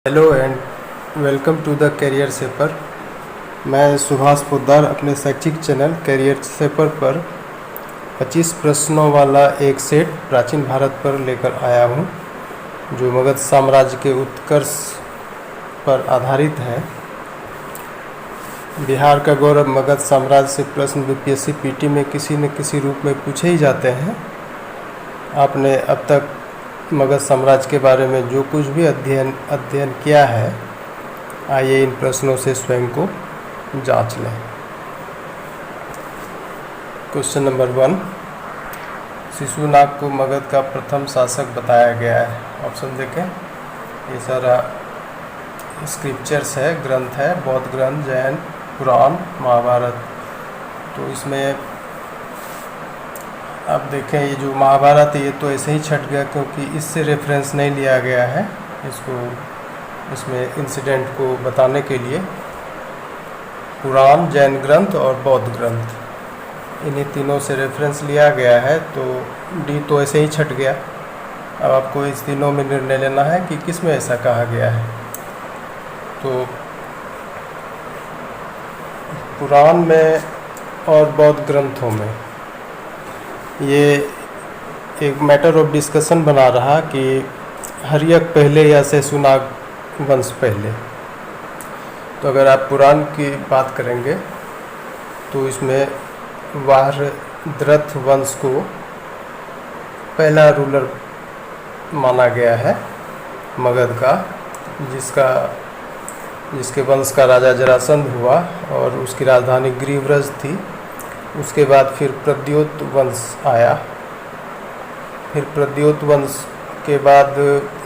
Hello and welcome to the career shaper. मैं सुभाष पोद्दार अपने शैक्षिक चैनल कैरियर शेपर पर 25 प्रश्नों वाला एक सेट प्राचीन भारत पर लेकर आया हूँ, जो मगध साम्राज्य के उत्कर्ष पर आधारित है। बिहार का गौरव मगध साम्राज्य से प्रश्न यूपीएससी पीटी में किसी न किसी रूप में पूछे ही जाते हैं। आपने अब तक मगध साम्राज्य के बारे में जो कुछ भी अध्ययन किया है, आइए इन प्रश्नों से स्वयं को जांच लें। क्वेश्चन नंबर 1, शिशुनाग को मगध का प्रथम शासक बताया गया है। ऑप्शन देखें, ये सारा स्क्रिप्चर्स है, ग्रंथ है, बौद्ध ग्रंथ, जैन पुराण, महाभारत। तो इसमें अब देखें, ये जो महाभारत है ये तो ऐसे ही छट गया क्योंकि इससे रेफरेंस नहीं लिया गया है। इसमें इंसिडेंट को बताने के लिए पुराण, जैन ग्रंथ और बौद्ध ग्रंथ, इन्हीं तीनों से रेफरेंस लिया गया है। तो डी तो ऐसे ही छट गया। अब आपको इस तीनों में निर्णय लेना है कि किस में ऐसा कहा गया है। तो पुराण में और बौद्ध ग्रंथों में ये एक मैटर ऑफ डिस्कशन बना रहा कि हर्यक पहले या शेषुनाग वंश पहले। तो अगर आप पुराण की बात करेंगे तो इसमें वारद्रथ वंश को पहला रूलर माना गया है मगध का, जिसके वंश का राजा जरासंध हुआ और उसकी राजधानी ग्रीव्रज थी। उसके बाद फिर प्रद्योत वंश आया, फिर प्रद्योत वंश के बाद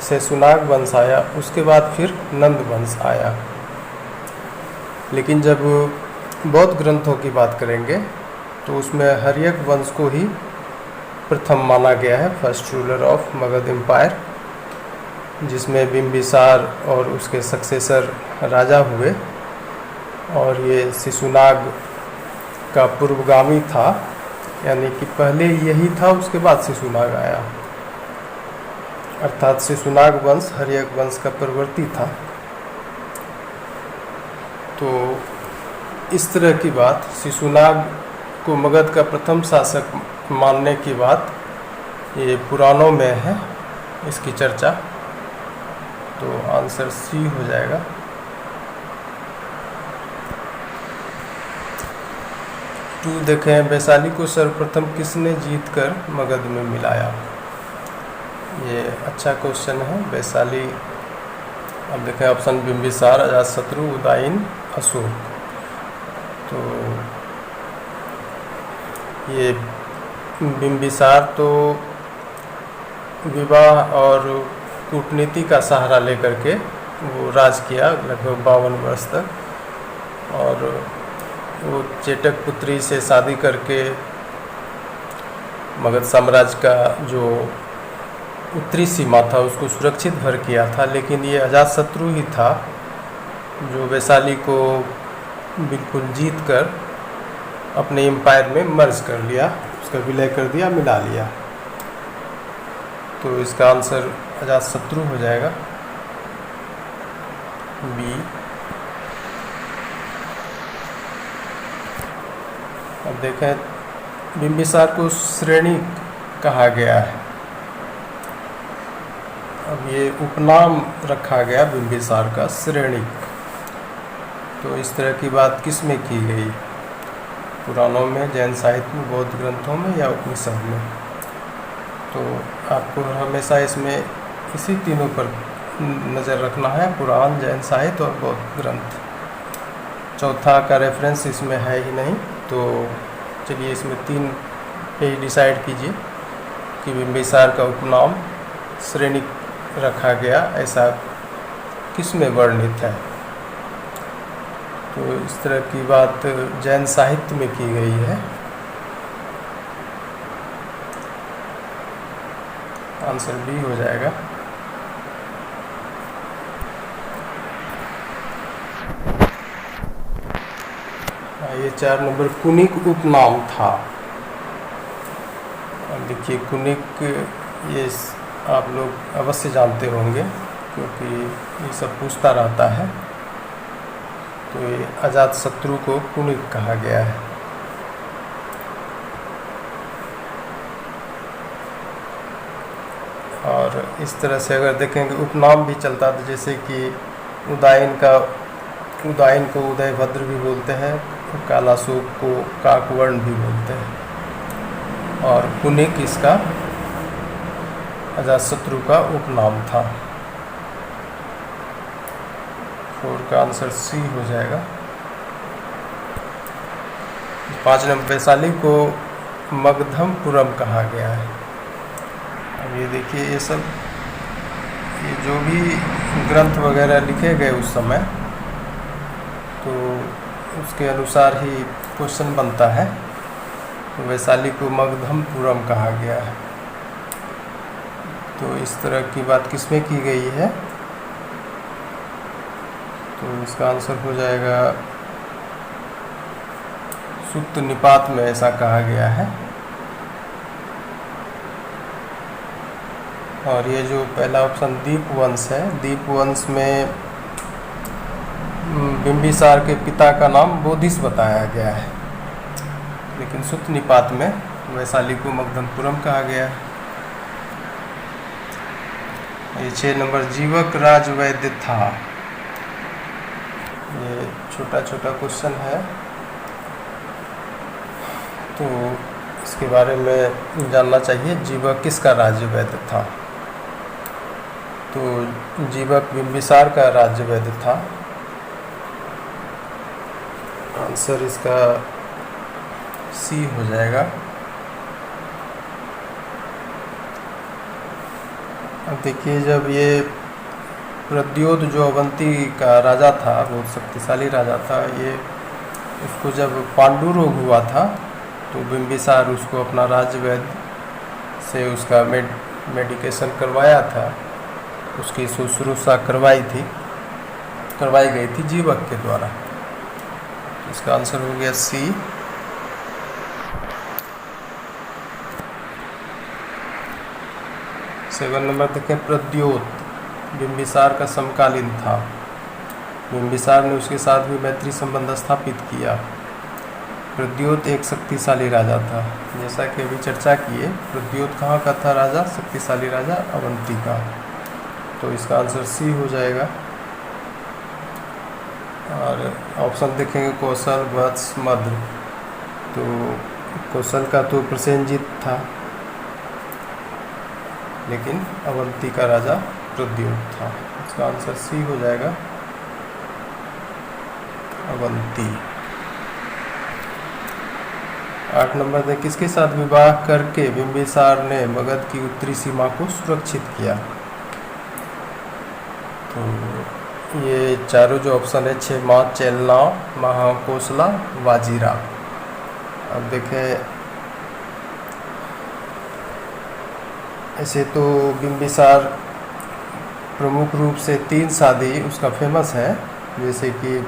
शेषुनाग वंश आया, उसके बाद फिर नंद वंश आया। लेकिन जब बौद्ध ग्रंथों की बात करेंगे तो उसमें हर्यक वंश को ही प्रथम माना गया है, first ruler of Magadh empire, जिसमें बिंबिसार और उसके सक्सेसर राजा हुए। और ये शिशुनाग का पूर्वगामी था, यानी कि पहले यही था, उसके बाद शिशुनाग आया। अर्थात शिशुनाग वंश हर्यक वंश का प्रवर्ती था। तो इस तरह की बात, शिशुनाग को मगध का प्रथम शासक मानने की बात ये पुराणों में है, इसकी चर्चा। तो आंसर सी हो जाएगा। टू देखें, वैशाली को सर्वप्रथम किसने जीतकर मगध में मिलाया। ये अच्छा क्वेश्चन है। वैशाली, अब देखें ऑप्शन बिंबिसार, अजातशत्रु, उदयन, अशोक। तो ये बिंबिसार तो विवाह और कूटनीति का सहारा लेकर के वो राज किया लगभग 52 वर्ष तक, और वो चेटक पुत्री से शादी करके मगध साम्राज्य का जो उत्तरी सीमा था उसको सुरक्षित भर किया था। लेकिन ये अजातशत्रु ही था जो वैशाली को बिल्कुल जीत कर अपने एम्पायर में मर्ज कर लिया, उसका विलय कर दिया, मिला लिया। तो इसका आंसर अजातशत्रु हो जाएगा, बी। अब देखें, बिंबिसार को श्रेणी कहा गया है। अब ये उपनाम रखा गया बिंबिसार का, श्रेणी। तो इस तरह की बात किस में की गई, पुराणों में, जैन साहित्य में, बौद्ध ग्रंथों में या उपनिषद में। तो आपको हमेशा इसमें इसी तीनों पर नज़र रखना है, पुराण, जैन साहित्य और बौद्ध ग्रंथ। चौथा का रेफरेंस इसमें है ही नहीं। तो चलिए इसमें 3 ही डिसाइड कीजिए कि बिंबिसार का उपनाम श्रेणी रखा गया, ऐसा किस में वर्णित है। तो इस तरह की बात जैन साहित्य में की गई है। आंसर बी हो जाएगा। ये 4 नंबर, कुनिक उपनाम था। अब देखिए, कुनिक ये आप लोग अवश्य जानते होंगे। क्योंकि ये सब पूछता रहता है। तो ये अजातशत्रु को कुनिक कहा गया है। और इस तरह से अगर देखेंगे उपनाम भी चलता था, जैसे कि उदायन को उदयभद्र भी बोलते हैं, कालाशोक को काकवर्ण भी बोलते हैं, और कुनिक इसका अजातशत्रु का उपनाम था। 4 का आंसर सी हो जाएगा। 5 नंबर वैशाली को मगधमपुरम कहा गया है। अब ये देखिए, ये जो भी ग्रंथ वगैरह लिखे गए उस समय, तो उसके अनुसार ही क्वेश्चन बनता है। तो वैशाली को मगधमपुरम कहा गया है। तो इस तरह की बात किसमें की गई है? तो इसका आंसर हो जाएगा सुत्त निपात में ऐसा कहा गया है। और ये जो पहला ऑप्शन दीपवंश है, दीपवंश में बिंबिसार के पिता का नाम बोधिस बताया गया है, लेकिन सुत्त निपात में वैशाली को मगधमपुरम कहा गया है। ये 6 नंबर जीवक राज वैद्य था। ये छोटा छोटा क्वेश्चन है, तो इसके बारे में जानना चाहिए। जीवक किसका राज्य वैद्य था? तो जीवक बिंबिसार का राज्य वैद्य था। आंसर इसका सी हो जाएगा। अब देखिए, जब ये प्रद्योत जो अवंती का राजा था, बहुत शक्तिशाली राजा था, ये उसको जब पांडु रोग हुआ था, तो बिंबिसार उसको अपना राज्य वैद्य से उसका मेडिकेशन करवाया था, उसकी शुश्रूषा करवाई गई थी जीवक के द्वारा। इसका आंसर हो गया सी। 7 नंबर देखें, प्रद्योत बिंबिसार का समकालीन था। बिंबिसार ने उसके साथ भी मैत्री संबंध स्थापित किया। प्रद्योत एक शक्तिशाली राजा था, जैसा कि अभी चर्चा किए। प्रद्योत कहाँ का था राजा? शक्तिशाली राजा अवंती का। तो इसका आंसर सी हो जाएगा। और ऑप्शन देखेंगे कौशल, वत्स, मद्र। तो कौशल का तो प्रसेनजीत था, लेकिन अवंती का राजा प्रद्योत था। इसका आंसर सी हो जाएगा, अवंती। 8 नंबर में किसके साथ विवाह करके बिंबिसार ने मगध की उत्तरी सीमा को सुरक्षित किया? तो ये चारों जो ऑप्शन है, क्षेमा, चेलना, महाकोसला, वाजीरा। अब देखें, ऐसे तो बिंबिसार प्रमुख रूप से 3 शादी उसका फेमस है। जैसे कि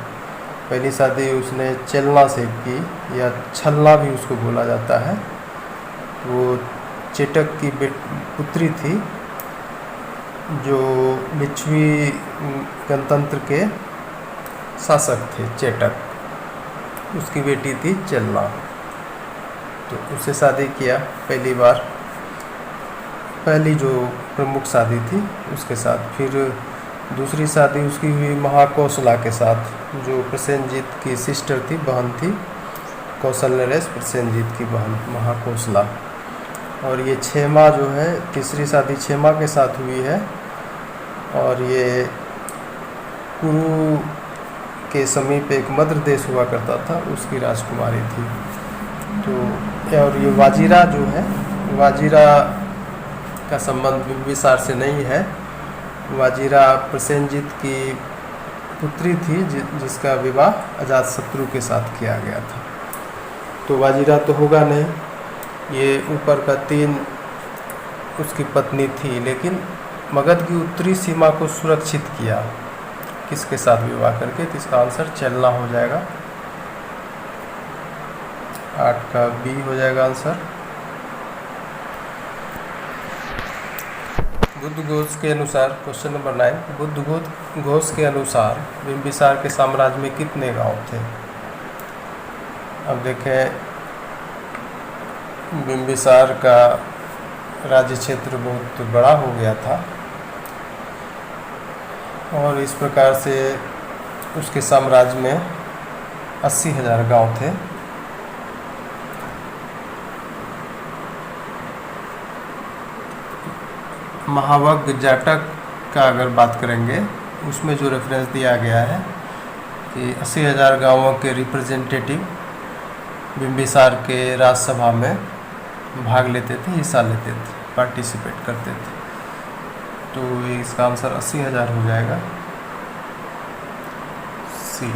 पहली शादी उसने चेलना से की, या छलना भी उसको बोला जाता है। वो चेटक की पुत्री थी, जो लिच्छवी गणतंत्र के शासक थे चेटक, उसकी बेटी थी चेलना। तो उससे शादी किया पहली बार, पहली जो प्रमुख शादी थी उसके साथ। फिर दूसरी शादी उसकी हुई महाकोसला के साथ, जो प्रसेनजीत की सिस्टर थी, बहन थी। कौशल नरेश प्रसेनजीत की बहन महाकोसला। और ये क्षेमा जो है, तीसरी शादी क्षेमा के साथ हुई है, और ये कुरु के समीप एक मद्र देश हुआ करता था, उसकी राजकुमारी थी। तो और ये वाजीरा जो है, वाजीरा का संबंध बिंबिसार से नहीं है। वाजीरा प्रसेनजीत की पुत्री थी, जिसका विवाह अजातशत्रु के साथ किया गया था। तो वाजीरा तो होगा नहीं। ये ऊपर का 3 उसकी पत्नी थी, लेकिन मगध की उत्तरी सीमा को सुरक्षित किया किसके साथ विवाह करके? तो इसका आंसर चेलना हो जाएगा। 8 का बी हो जाएगा आंसर। बुद्ध घोष के अनुसार क्वेश्चन नंबर 9, बुद्ध घोष के अनुसार बिंबिसार के साम्राज्य में कितने गांव थे? अब देखें, बिंबिसार का राज्य क्षेत्र बहुत बड़ा हो गया था और इस प्रकार से उसके साम्राज्य में 80,000 गांव थे। महावग जाटक का अगर बात करेंगे, उसमें जो रेफरेंस दिया गया है कि 80,000 गांवों के रिप्रेजेंटेटिव बिंबिसार के राज्यसभा में भाग लेते थे, हिस्सा लेते थे, पार्टिसिपेट करते थे। तो इसका आंसर 80,000 हो जाएगा, सी।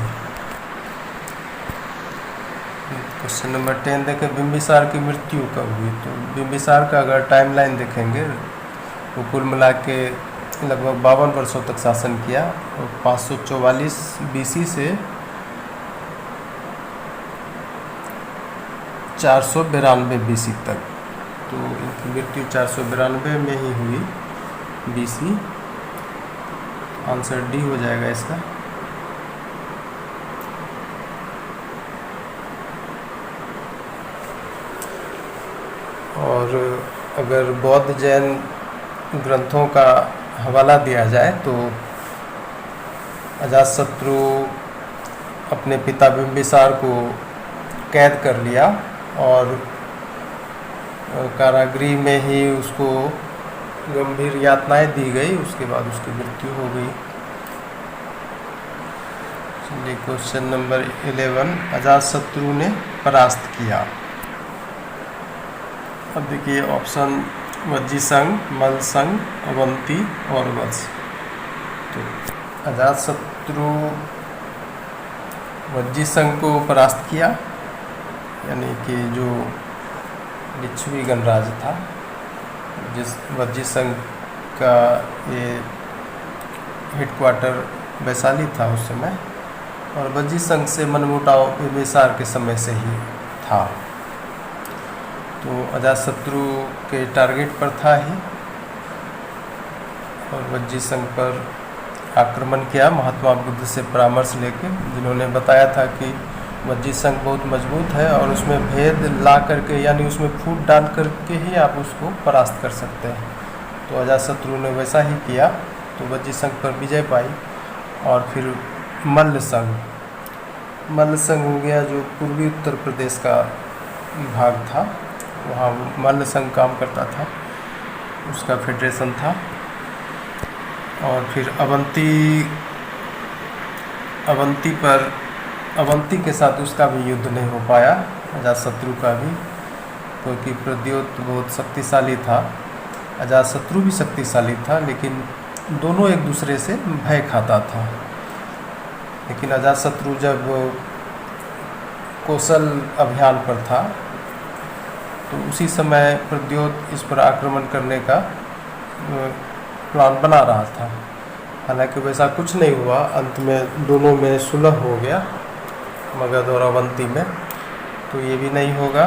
क्वेश्चन नंबर 10 देखें, बिंबिसार की मृत्यु कब हुई? तो बिंबिसार का अगर टाइमलाइन देखेंगे तो कुल मिला के लगभग 52 वर्षों तक शासन किया और 544 BC से 492 BC तक। तो इनकी मृत्यु 492 में ही हुई BC। आंसर डी हो जाएगा इसका। और अगर बौद्ध जैन ग्रंथों का हवाला दिया जाए तो अजातशत्रु अपने पिता बिंबिसार को कैद कर लिया और कारागृह में ही उसको गंभीर यातनाएं दी गई, उसके बाद उसकी मृत्यु हो गई। चलिए क्वेश्चन नंबर 11, अजातशत्रु ने परास्त किया। अब देखिए ऑप्शन वज्जीसंघ, मल्लसंघ, अवंती और वत्स। तो अजातशत्रु वज्जीसंघ को परास्त किया, यानी कि जो लिच्छवी गणराज्य था, जिस वज्जीसंघ का ये हेडक्वार्टर वैशाली था उस समय, और वज्जीसंघ से मनमुटाव बिंबिसार के समय से ही था। तो अजातशत्रु के टारगेट पर था ही और वज्जीसंघ पर आक्रमण किया महात्मा बुद्ध से परामर्श लेकर, जिन्होंने बताया था कि वज्जीसंघ बहुत मजबूत है और उसमें भेद ला करके, यानी उसमें फूट डाल करके ही आप उसको परास्त कर सकते हैं। तो अजातशत्रु ने वैसा ही किया, तो वज्जीसंघ पर विजय पाई। और फिर मल्लसंघ हो गया, जो पूर्वी उत्तर प्रदेश का भाग था, वहाँ मल्लसंघ काम करता था, उसका फेडरेशन था। और फिर अवंती के साथ उसका भी युद्ध नहीं हो पाया, अजातशत्रु का भी, क्योंकि प्रद्योत बहुत शक्तिशाली था, अजातशत्रु भी शक्तिशाली था, लेकिन दोनों एक दूसरे से भय खाता था। लेकिन अजातशत्रु जब कौशल अभियान पर था तो उसी समय प्रद्योत इस पर आक्रमण करने का प्लान बना रहा था। हालांकि वैसा कुछ नहीं हुआ, अंत में दोनों में सुलह हो गया, मगध और अवंती में। तो ये भी नहीं होगा।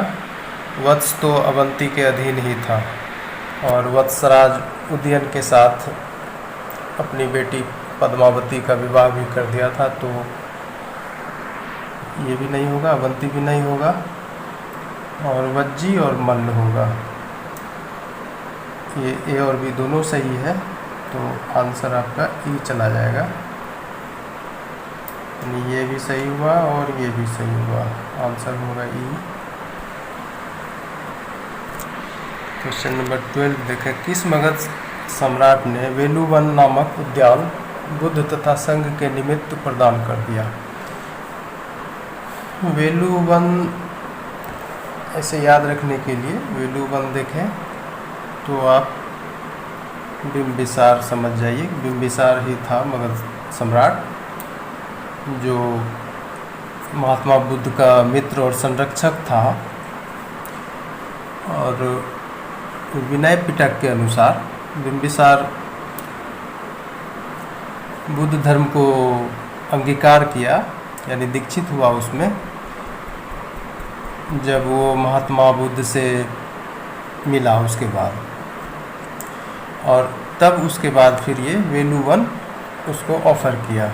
वत्स तो अवंती के अधीन ही था और वत्सराज उदयन के साथ अपनी बेटी पद्मावती का विवाह भी कर दिया था, तो ये भी नहीं होगा, अवंती भी नहीं होगा, और वज्जी और मल्ल होगा। ये ए और बी दोनों सही है, तो आंसर आपका ई चला जाएगा। यानी ये भी सही हुआ और ये भी सही हुआ, आंसर होगा ई। क्वेश्चन नंबर 12 देखें, किस मगध सम्राट ने वेलुवन नामक उद्यान बुद्ध तथा संघ के निमित्त प्रदान कर दिया? वेलुवन ऐसे याद रखने के लिए वेलुवन देखें तो आप बिंबिसार समझ जाइए। बिंबिसार ही था मगध सम्राट, जो महात्मा बुद्ध का मित्र और संरक्षक था। और विनय पिटक के अनुसार बिंबिसार बुद्ध धर्म को अंगीकार किया, यानी दीक्षित हुआ उसमें, जब वो महात्मा बुद्ध से मिला उसके बाद। और तब उसके बाद फिर ये वेलु वन उसको ऑफर किया,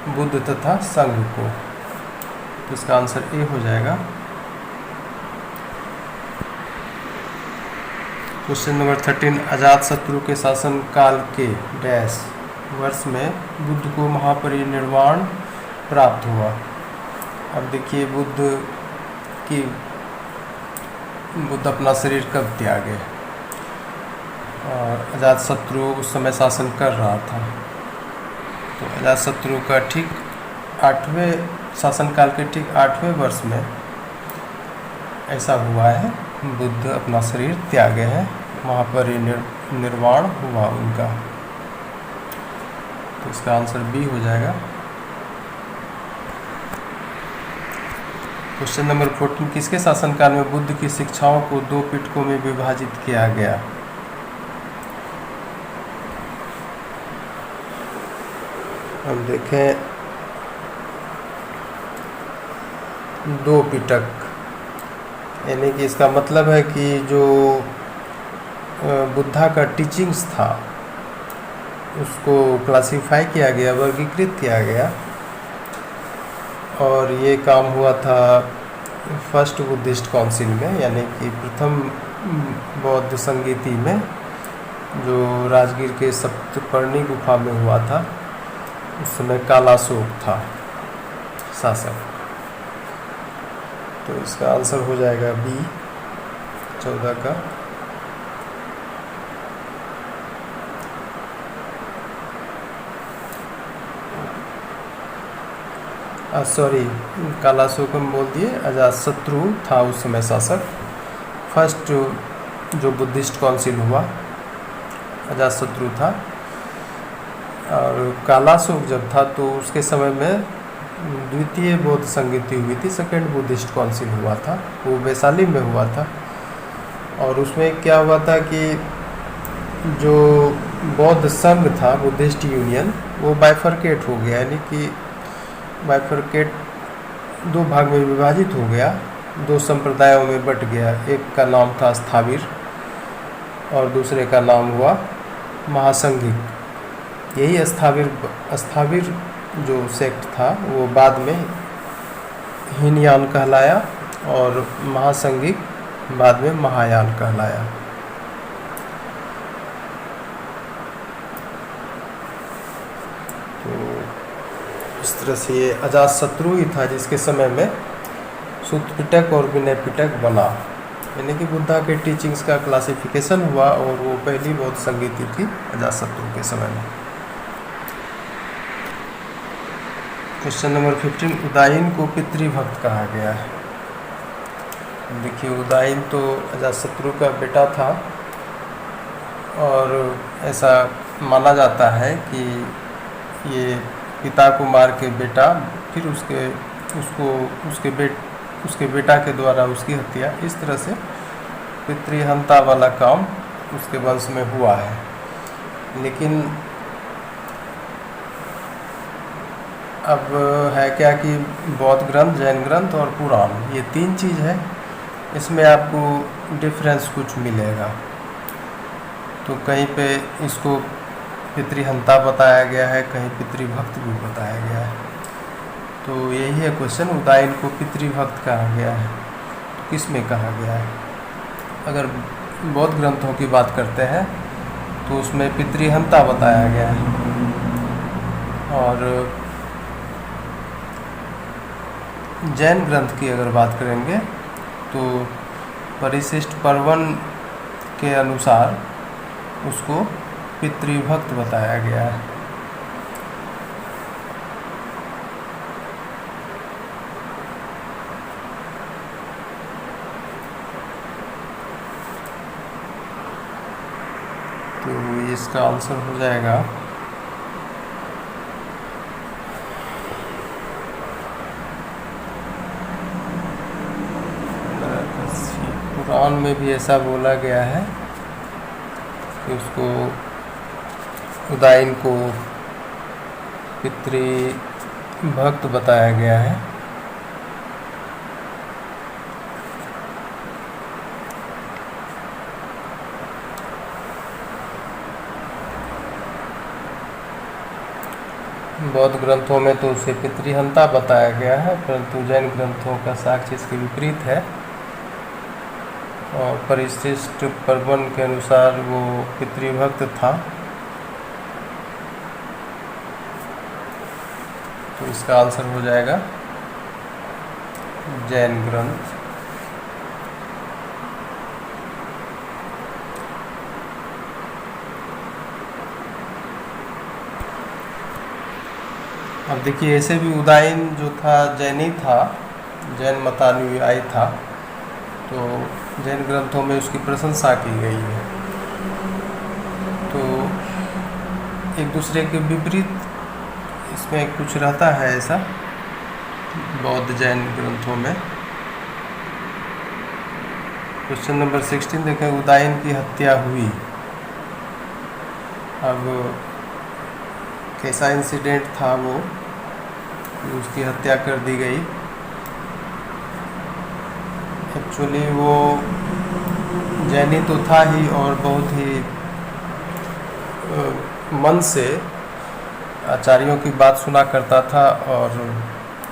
बुद्ध तथा संघ को। तो इसका आंसर ए हो जाएगा। क्वेश्चन नंबर 13, अजातशत्रु के शासनकाल के डैश वर्ष में बुद्ध को महापरिनिर्वाण प्राप्त हुआ। अब देखिए बुद्ध अपना शरीर कब त्यागे, और अजातशत्रु उस समय शासन कर रहा था। तो अजातशत्रु का ठीक 8वें शासनकाल के ठीक 8वें वर्ष में ऐसा हुआ है, बुद्ध अपना शरीर त्यागे हैं, महापरिनिर्वाण हुआ उनका। तो इसका आंसर बी हो जाएगा। क्वेश्चन नंबर 14, किसके शासनकाल में बुद्ध की शिक्षाओं को 2 पिटकों में विभाजित किया गया। हम देखें 2 पिटक, यानी कि इसका मतलब है कि जो बुद्धा का टीचिंग्स था उसको क्लासिफाई किया गया, वर्गीकृत किया गया, और ये काम हुआ था फर्स्ट बुद्धिस्ट काउंसिल में, यानी कि प्रथम बौद्ध संगीति में, जो राजगीर के सप्तपर्णी गुफा में हुआ था। उस समय कालाशोक था शासक। तो इसका आंसर हो जाएगा बी 14 का। सॉरी, कालाशोक हम बोल दिए, अजातशत्रु था उस समय शासक। फर्स्ट जो बुद्धिस्ट काउंसिल हुआ अजातशत्रु था, और कालाशोक जब था तो उसके समय में द्वितीय बौद्ध संगीति हुई थी, सेकेंड बुद्धिस्ट काउंसिल हुआ था, वो वैशाली में हुआ था। और उसमें क्या हुआ था कि जो बौद्ध संघ था, बुद्धिस्ट यूनियन, वो बाइफरकेट हो गया, यानी कि बाइफरकेट 2 भाग में विभाजित हो गया, 2 संप्रदायों में बट गया। एक का नाम था स्थाविर और दूसरे का नाम हुआ महासंघिक। यही स्थाविर जो सेक्ट था वो बाद में हीनयान कहलाया, और महासंघिक बाद में महायान कहलाया। तो इस तरह से ये अजातशत्रु ही था जिसके समय में सूत्र पिटक और विनय पिटक बना, यानी कि बुद्धा के टीचिंग्स का क्लासिफिकेशन हुआ, और वो पहली बौद्ध संगीति थी अजातशत्रु के समय में। क्वेश्चन नंबर 15, उदायीन को पितृभक्त कहा गया है। देखिए उदायीन तो अजातशत्रु का बेटा था, और ऐसा माना जाता है कि ये पिता को मार के बेटा फिर उसके बेटा के द्वारा उसकी हत्या, इस तरह से पितृहंता वाला काम उसके वंश में हुआ है। लेकिन अब है क्या कि बौद्ध ग्रंथ, जैन ग्रंथ और पुराण, ये 3 चीज़ है, इसमें आपको डिफरेंस कुछ मिलेगा। तो कहीं पे इसको पितृहंता बताया गया है, कहीं पितृभक्त भी बताया गया है। तो यही है क्वेश्चन, उदायीन को पितृभक्त कहा गया है, तो किस में कहा गया है। अगर बौद्ध ग्रंथों की बात करते हैं तो उसमें पितृहंता बताया गया है, और जैन ग्रंथ की अगर बात करेंगे तो परिशिष्ट पर्वन के अनुसार उसको पितृभक्त बताया गया है। तो इसका आंसर हो जाएगा कुरान में भी ऐसा बोला गया है कि उसको उदायीन को पितृभक्त बताया गया है। बौद्ध ग्रंथों में तो उसे पितृहंता बताया गया है, परंतु जैन ग्रंथों का साक्ष्य इसके विपरीत है। और परिशिष्ट प्रबंध के अनुसार वो पितृभक्त था। तो इसका आंसर हो जाएगा जैन ग्रंथ। अब देखिए, ऐसे भी उदायन जो था जैनी था, जैन मतानुयायी था, तो जैन ग्रंथों में उसकी प्रशंसा की गई है। तो एक दूसरे के विपरीत इसमें कुछ रहता है ऐसा बौद्ध जैन ग्रंथों में। क्वेश्चन नंबर 16 देखें, उदायन की हत्या हुई। अब कैसा इंसिडेंट था वो, उसकी हत्या कर दी गई। एक्चुअली वो जैनी तो था ही, और बहुत ही मन से आचार्यों की बात सुना करता था, और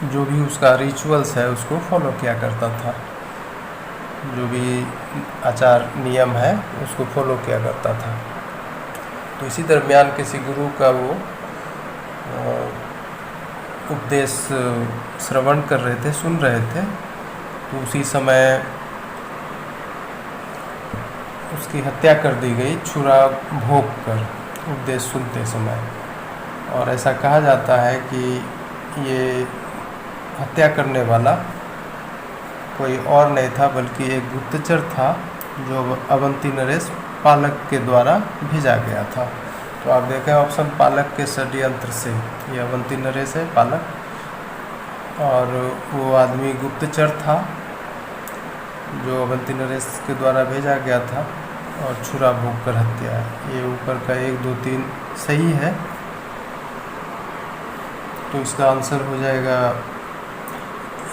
जो भी उसका रिचुअल्स है उसको फॉलो किया करता था। जो भी आचार नियम है उसको फॉलो किया करता था। तो इसी दरमियान किसी गुरु का वो उपदेश श्रवण कर रहे थे, सुन रहे थे। तो उसी समय उसकी हत्या कर दी गई, छुरा भोंक कर, उपदेश सुनते समय। और ऐसा कहा जाता है कि ये हत्या करने वाला कोई और नहीं था, बल्कि एक गुप्तचर था जो अवंती नरेश पालक के द्वारा भेजा गया था। तो आप देखें ऑप्शन, पालक के षड्यंत्र से, ये अवंती नरेश है पालक, और वो आदमी गुप्तचर था जो अवंती नरेश के द्वारा भेजा गया था, और छुरा भोंक कर हत्या। ये ऊपर का 1, 2, 3 सही है। तो इसका आंसर हो जाएगा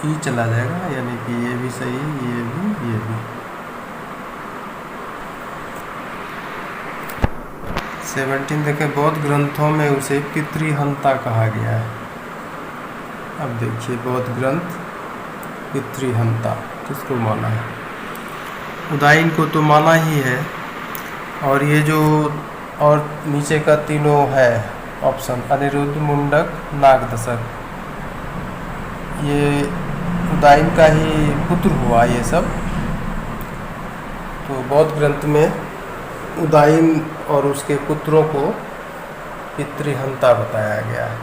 ई चला जाएगा, यानी कि ये भी सही, ये भी, ये भी। 17 देखें, बौद्ध ग्रंथों में उसे पितृहंता कहा गया है। अब देखिए, बौद्ध ग्रंथ पितृहंता किसको माना है? उदायन को तो माना ही है। और ये जो और नीचे का तीनों है ऑप्शन, अनिरुद्ध, मुंडक, नागदशक, ये उदायन का ही पुत्र हुआ ये सब। तो बौद्ध ग्रंथ में उदायन और उसके पुत्रों को पितृहंता बताया गया है।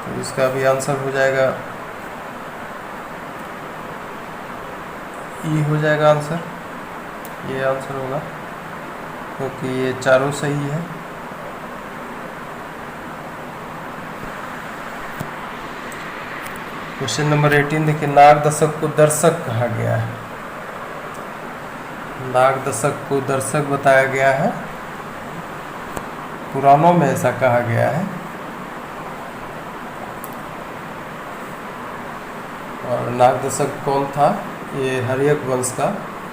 तो इसका भी आंसर हो जाएगा ई हो जाएगा आंसर, ये आंसर होगा, क्योंकि ये चारों सही है। क्वेश्चन नंबर 18 देखिए, नागदशक को दर्शक कहा गया है। नागदशक को दर्शक बताया गया है, पुराणों में ऐसा कहा गया है। और नागदशक कौन था? ये हर्यक वंश का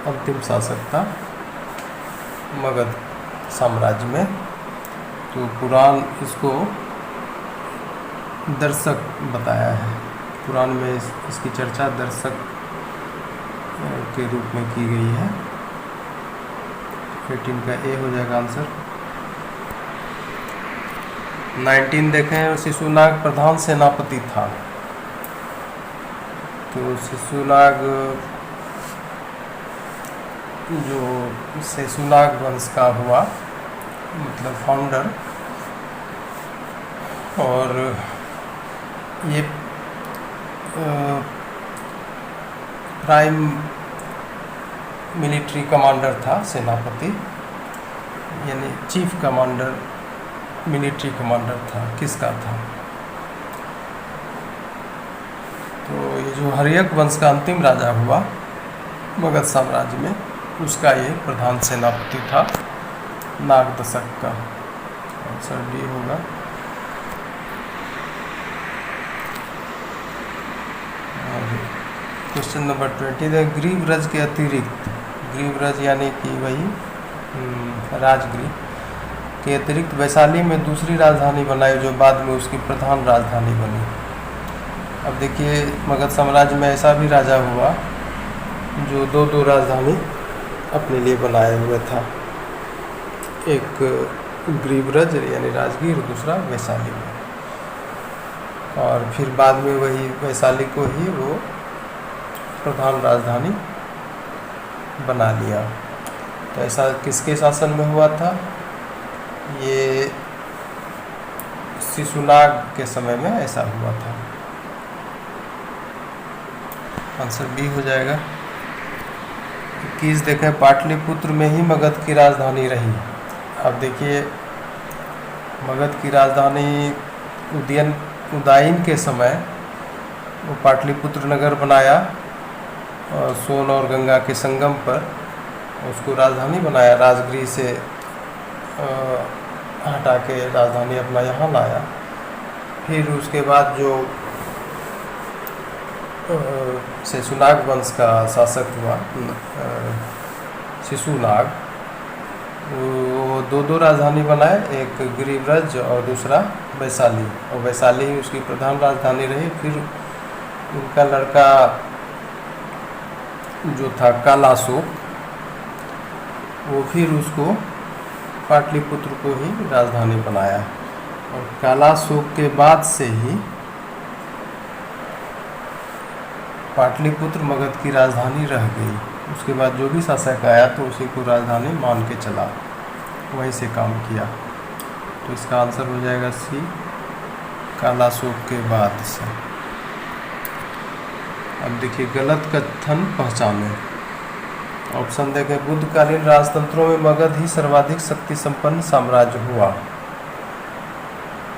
अंतिम शासक था मगध साम्राज्य में। तो पुराण इसको दर्शक बताया है। पुराण में इसकी चर्चा दर्शक के रूप में की गई है। 18 का ए हो जाएगा आंसर। 19 देखें, शिशुनाग प्रधान सेनापति था। तो शिशुनाग जो शिशुनाग वंश का हुआ, मतलब फाउंडर, और ये प्राइम मिलिट्री कमांडर था, सेनापति, यानी चीफ कमांडर, मिलिट्री कमांडर था। किसका था? तो ये जो हर्यक वंश का अंतिम राजा हुआ मगध साम्राज्य में, उसका ये प्रधान सेनापति था, नागदशक का। आंसर डी होगा। क्वेश्चन नंबर 20, ग्रीवरज के अतिरिक्त, ग्रीवरज यानी कि वही राजगृह, के अतिरिक्त वैशाली में दूसरी राजधानी बनाई, जो बाद में उसकी प्रधान राजधानी बनी। अब देखिए, मगध साम्राज्य में ऐसा भी राजा हुआ जो दो दो राजधानी अपने लिए बनाए हुए था, एक ग्रीव्रज यानी राजगीर, दूसरा वैशाली में। और फिर बाद में वही वैशाली को ही वो प्रधान राजधानी बना लिया। तो ऐसा किसके शासन में हुआ था? ये शिशुनाग के समय में ऐसा हुआ था। आंसर बी हो जाएगा। 21 देखें, पाटलिपुत्र में ही मगध की राजधानी रही। अब देखिए, मगध की राजधानी उदयन के समय वो पाटलिपुत्र नगर बनाया और सोन और गंगा के संगम पर उसको राजधानी बनाया। राजगृह से हटा के राजधानी अपना यहाँ लाया। फिर उसके बाद जो शिशुनाग वंश का शासक हुआ, शिशुनाग, वो दो दो राजधानी बनाए, एक गिरिव्रज और दूसरा वैशाली, और वैशाली ही उसकी प्रधान राजधानी रही। फिर उनका लड़का जो था कालाशोक, वो फिर उसको पाटलिपुत्र को ही राजधानी बनाया। और कालाशोक के बाद से ही पाटलिपुत्र मगध की राजधानी रह गई। उसके बाद जो भी शासक आया तो उसी को राजधानी मान के चला, वहीं से काम किया। तो इसका आंसर हो जाएगा सी, कालाशोक के बाद से। अब देखिए, गलत कथन पहचाने। ऑप्शन देखें, बुद्धकालीन राजतंत्रों में मगध ही सर्वाधिक शक्ति संपन्न साम्राज्य हुआ।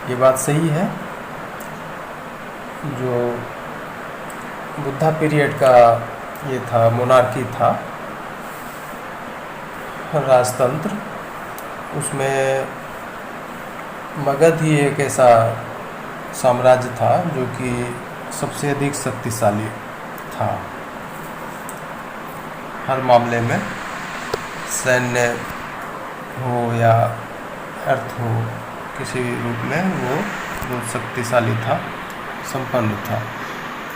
ये बात सही है। जो बुद्धा पीरियड का ये था, मोनार्की था, राजतंत्र, उसमें मगध ही एक ऐसा साम्राज्य था जो कि सबसे अधिक शक्तिशाली था हर मामले में, सैन्य हो या अर्थ हो, किसी भी रूप में वो बहुत शक्तिशाली था, संपन्न था।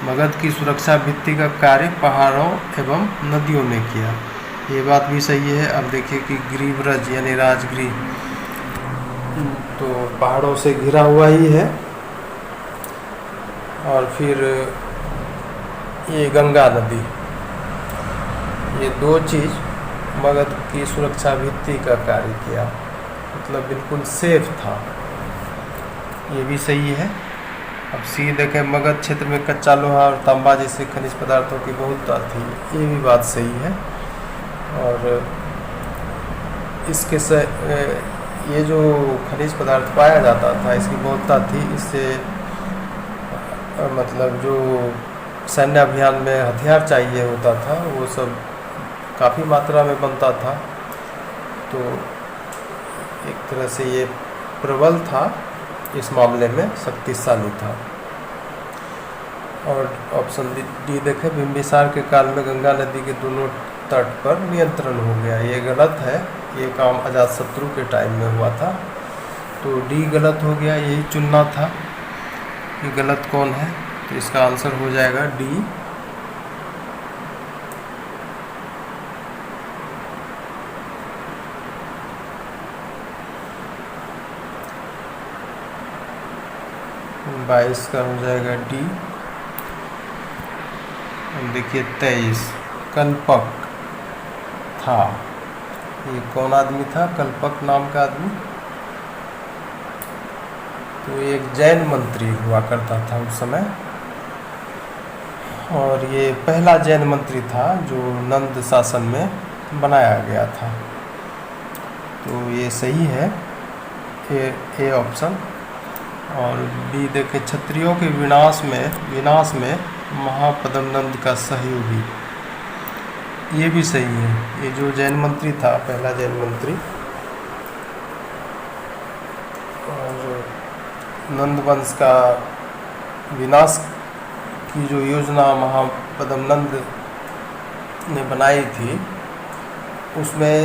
मगध की सुरक्षा भित्ति का कार्य पहाड़ों एवं नदियों ने किया। ये बात भी सही है। अब देखिए कि गिरिव्रज यानी राजगृह तो पहाड़ों से घिरा हुआ ही है, और फिर ये गंगा नदी, ये दो चीज़ मगध की सुरक्षा भित्ति का कार्य किया, मतलब बिल्कुल सेफ था। ये भी सही है। अब सी देखें, मगध क्षेत्र में कच्चा लोहा और तांबा जैसे खनिज पदार्थों की बहुलता थी। ये भी बात सही है। और इसके से ये जो खनिज पदार्थ पाया जाता था, इसकी बहुलता थी। इससे मतलब जो सैन्य अभियान में हथियार चाहिए होता था, वो सब काफ़ी मात्रा में बनता था। तो एक तरह से ये प्रबल था, इस मामले में शक्तिशाली था। और ऑप्शन डी देखें, बिंबिसार के काल में गंगा नदी के दोनों तट पर नियंत्रण हो गया। ये गलत है। ये काम अजातशत्रु के टाइम में हुआ था, तो डी गलत हो गया। यही चुनना था कि गलत कौन है। तो इसका आंसर हो जाएगा डी। बाईस का हो जाएगा डी। देखिए 23, कल्पक था। ये कौन आदमी था? कल्पक नाम का आदमी। तो एक जैन मंत्री हुआ करता था उस समय, और ये पहला जैन मंत्री था जो नंद शासन में बनाया गया था। तो ये सही है, ए ऑप्शन। और बी देखें, क्षत्रियों के विनाश में महापद्मनंद का सहयोगी। ये भी सही है। ये जो जैन मंत्री था, पहला जैन मंत्री, और नंद वंश का विनाश की जो योजना महापद्मनंद ने बनाई थी, उसमें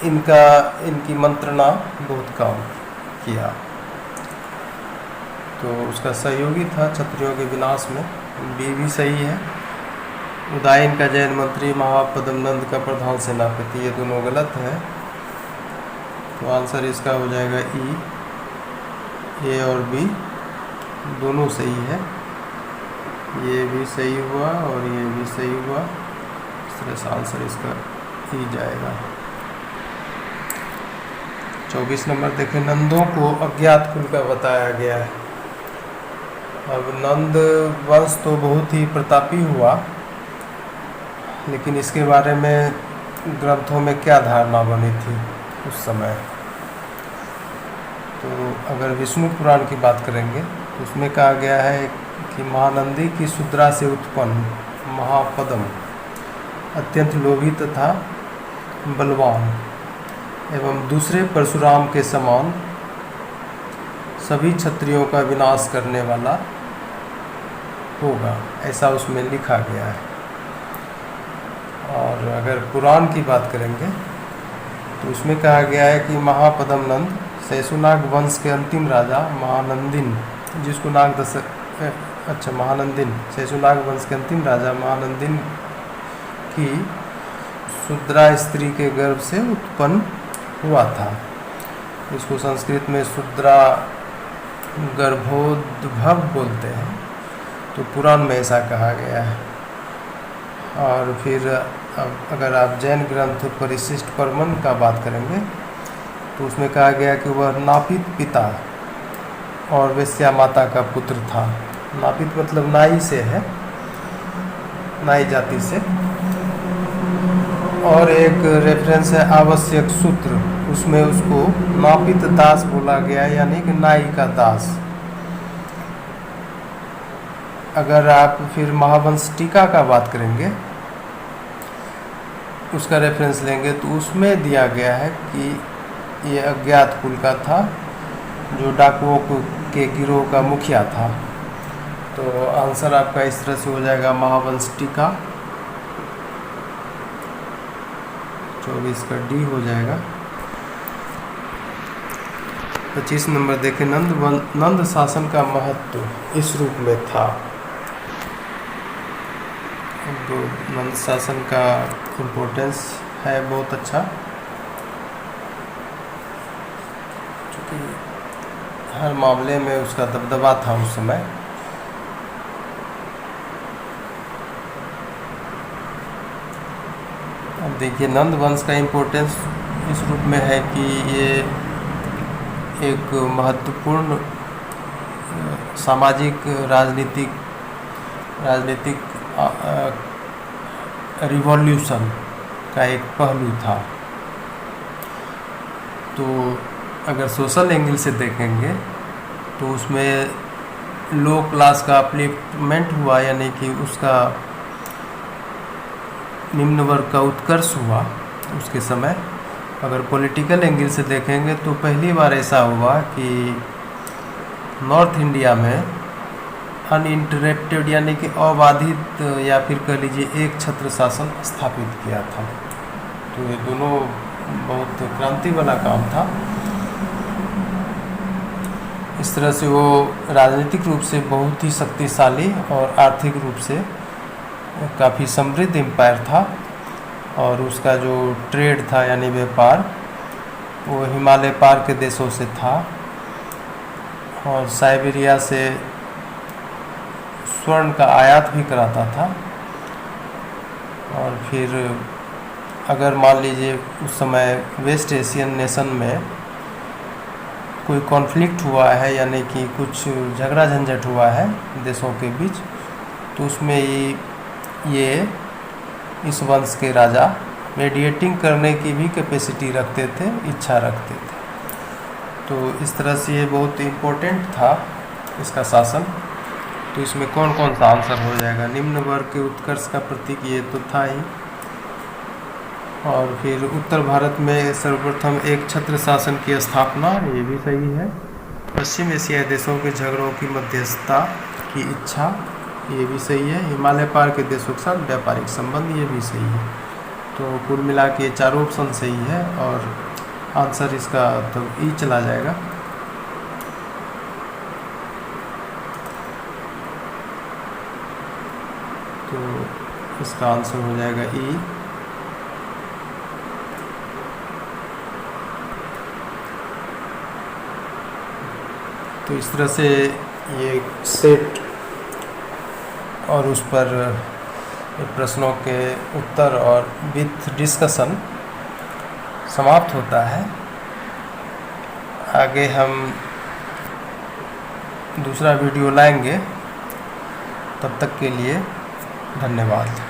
इनकी मंत्रणा बहुत काम किया। तो उसका सहयोगी था क्षत्रियों के विनाश में, बी भी सही है। उदयन का जैन मंत्री महापद्म नंद का प्रधान सेनापति, ये दोनों गलत है। तो आंसर इसका हो जाएगा ई। ए और बी दोनों सही है, ये भी सही हुआ और ये भी सही हुआ। इस तरह से आंसर इसका ई जाएगा। 24 नंबर देखें, नंदों को अज्ञात कुल का बताया गया है। अब नंद वंश तो बहुत ही प्रतापी हुआ, लेकिन इसके बारे में ग्रंथों में क्या धारणा बनी थी उस समय। तो अगर विष्णु पुराण की बात करेंगे तो उसमें कहा गया है कि महानंदी की शूद्रा से उत्पन्न महापद्म अत्यंत लोभी तथा बलवान एवं दूसरे परशुराम के समान सभी क्षत्रियों का विनाश करने वाला होगा, ऐसा उसमें लिखा गया है। और अगर पुराण की बात करेंगे तो उसमें कहा गया है कि महापद्म नंद शेषुनाग वंश के अंतिम राजा महानंदिन, जिसको महानंदिन शेषुनाग वंश के अंतिम राजा महानंदिन की शूद्रा स्त्री के गर्भ से उत्पन्न हुआ था। इसको संस्कृत में शूद्रा गर्भोद्भव बोलते हैं। तो पुराण में ऐसा कहा गया है। और फिर अगर आप जैन ग्रंथ परिशिष्ट परमन का बात करेंगे तो उसमें कहा गया कि वह नापित पिता और वेश्या माता का पुत्र था। नापित मतलब नाई से है, नाई जाति से। और एक रेफरेंस है आवश्यक सूत्र, उसमें उसको नापित दास बोला गया, यानी कि नाई का दास। अगर आप फिर महावंश टीका का बात करेंगे, उसका रेफरेंस लेंगे तो उसमें दिया गया है कि ये अज्ञात कुल का था, जो डाकुओं के गिरोह का मुखिया था। तो आंसर आपका इस तरह से हो जाएगा महावंश टीका। 24 का डी हो जाएगा। 25 नंबर देखें, नंद शासन का महत्व इस रूप में था। तो नंद शासन का इम्पोर्टेंस है बहुत अच्छा, क्योंकि हर मामले में उसका दबदबा था उस समय। अब देखिए, नंद वंश का इम्पोर्टेंस इस रूप में है कि ये एक महत्वपूर्ण सामाजिक राजनीतिक रिवॉल्यूशन का एक पहलू था। तो अगर सोशल एंगल से देखेंगे तो उसमें लो क्लास का अपलिफ्टमेंट हुआ, यानी कि उसका निम्न वर्ग का उत्कर्ष हुआ उसके समय। अगर पॉलिटिकल एंगल से देखेंगे तो पहली बार ऐसा हुआ कि नॉर्थ इंडिया में अनइंटरप्टेड, यानी कि अबाधित, या फिर कह लीजिए एक छत्र शासन स्थापित किया था। तो ये दोनों बहुत क्रांति वाला काम था। इस तरह से वो राजनीतिक रूप से बहुत ही शक्तिशाली और आर्थिक रूप से काफ़ी समृद्ध एम्पायर था। और उसका जो ट्रेड था, यानी व्यापार, वो हिमालय पार के देशों से था। और साइबेरिया से स्वर्ण का आयात भी कराता था। और फिर अगर मान लीजिए उस समय वेस्ट एशियन नेशन में कोई कॉन्फ्लिक्ट हुआ है, यानी कि कुछ झगड़ा झंझट हुआ है देशों के बीच, तो उसमें ये इस वंश के राजा मीडिएटिंग करने की भी कैपेसिटी रखते थे, इच्छा रखते थे। तो इस तरह से ये बहुत इम्पोर्टेंट था इसका शासन। तो इसमें कौन कौन सा आंसर हो जाएगा? निम्न वर्ग के उत्कर्ष का प्रतीक ये तो था ही। और फिर उत्तर भारत में सर्वप्रथम एक छत्र शासन की स्थापना, ये भी सही है। पश्चिम एशियाई देशों के झगड़ों की मध्यस्थता की इच्छा, ये भी सही है। हिमालय पार के देशों के साथ व्यापारिक संबंध, ये भी सही है। तो कुल मिला के चारों ऑप्शन सही है और आंसर इसका तो ई चला जाएगा। तो इसका आंसर हो जाएगा ई। तो इस तरह से ये सेट और उस पर प्रश्नों के उत्तर और विथ डिस्कशन समाप्त होता है। आगे हम दूसरा वीडियो लाएंगे, तब तक के लिए धन्यवाद।